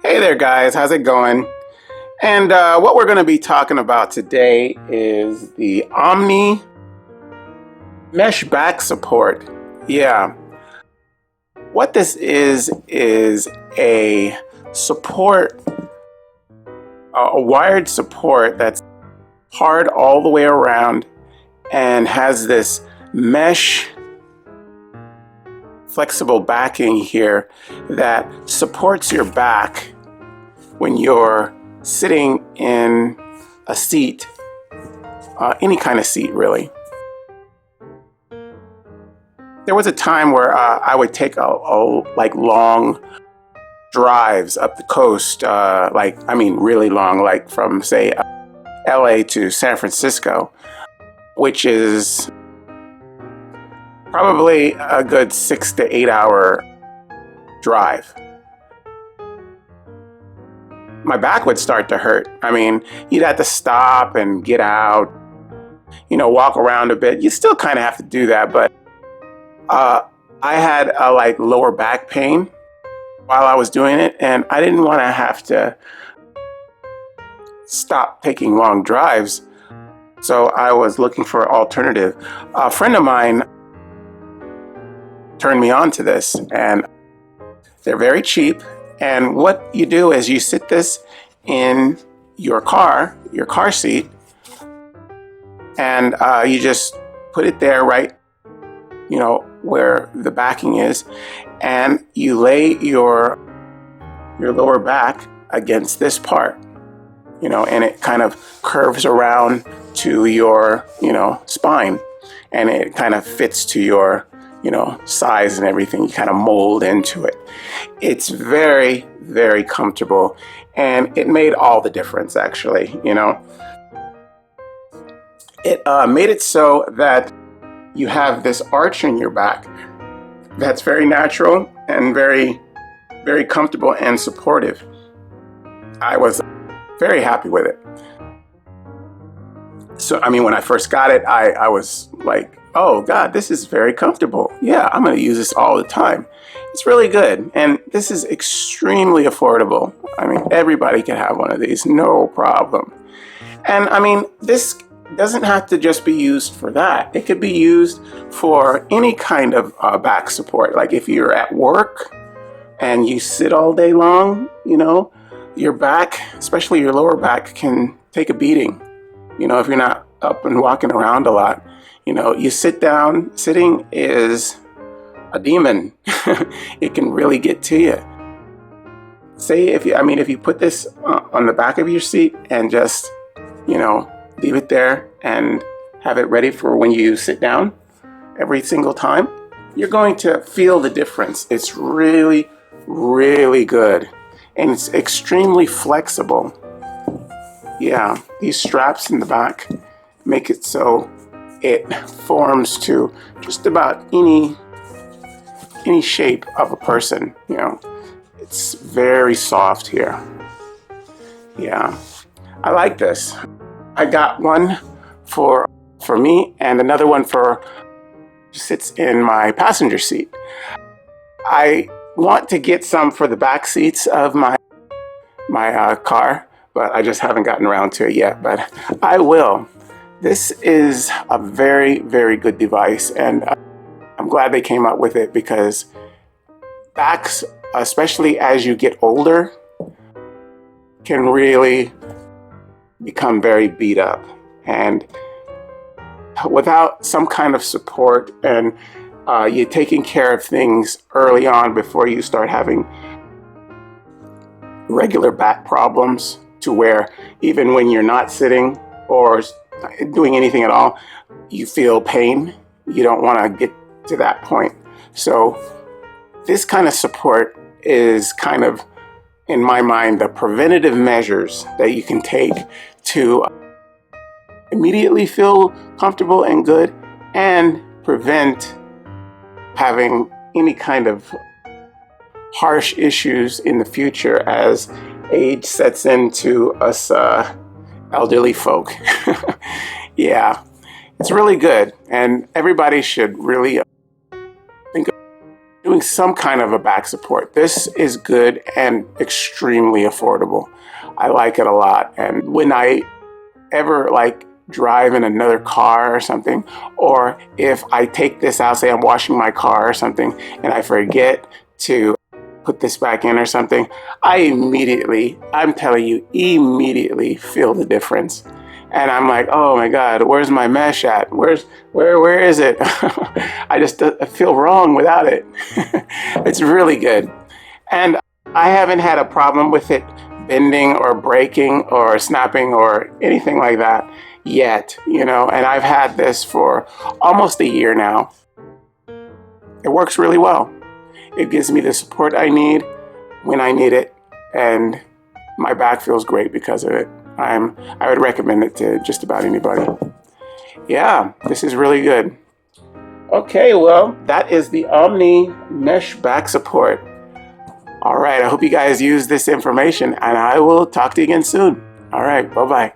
Hey there, guys. How's it going? And what we're going to be talking about today is the Omni mesh back support. Yeah. What this is a support, a wired support that's hard all the way around and has this mesh flexible backing here that supports your back when you're sitting in a seat, any kind of seat really. There was a time where I would take like long drives up the coast, really long, like from say LA to San Francisco, which is probably a good 6 to 8 hour drive. My back would start to hurt. I mean, you'd have to stop and get out, walk around a bit. You still kind of have to do that, but I had like lower back pain while I was doing it, and I didn't want to have to stop taking long drives. So I was looking for an alternative. A friend of mine turned me on to this, and they're very cheap. And what you do is you sit this in your car seat, and you just put it there right, where the backing is, and you lay your lower back against this part, and it kind of curves around to your, spine, and it kind of fits to your, size and everything. You kind of mold into it. It's very, very comfortable, and it made all the difference, actually. It made it so that you have this arch in your back that's very natural and very, very comfortable and supportive. I was very happy with it. So, when I first got it, I was like, oh God, this is very comfortable. Yeah, I'm going to use this all the time. It's really good. And this is extremely affordable. Everybody can have one of these, no problem. And this doesn't have to just be used for that. It could be used for any kind of back support. Like if you're at work and you sit all day long, your back, especially your lower back, can take a beating. If you're not up and walking around a lot, you sit down. Sitting is a demon. It can really get to you. Say if you put this on the back of your seat and just, leave it there and have it ready for when you sit down every single time, you're going to feel the difference. It's really, really good. And it's extremely flexible. Yeah, these straps in the back make it so it forms to just about any shape of a person. It's very soft here. Yeah, I like this. I got one for me and another one sits in my passenger seat. I want to get some for the back seats of my car, but I just haven't gotten around to it yet, but I will. This is a very, very good device, and I'm glad they came up with it because backs, especially as you get older, can really become very beat up. And without some kind of support and you taking care of things early on before you start having regular back problems, to where even when you're not sitting or doing anything at all, you feel pain. You don't want to get to that point. So this kind of support is kind of, in my mind, the preventative measures that you can take to immediately feel comfortable and good and prevent having any kind of harsh issues in the future as age sets into us elderly folk. Yeah, it's really good, and everybody should really think of doing doing some kind of a back support. This is good and extremely affordable. I like it a lot. And when I ever like drive in another car or something, or if I take this out, say I'm washing my car or something, and I forget to put this back in or something, I immediately, I'm telling you, immediately feel the difference. And I'm like, oh my God, where's my mesh at? Where is it? I just feel wrong without it. It's really good. And I haven't had a problem with it bending or breaking or snapping or anything like that yet, you know, and I've had this for almost a year now. It works really well. It gives me the support I need when I need it, and my back feels great because of it. I would recommend it to just about anybody. Yeah, this is really good. Okay, well, that is the Omni Mesh Back Support. All right, I hope you guys use this information, and I will talk to you again soon. All right, bye-bye.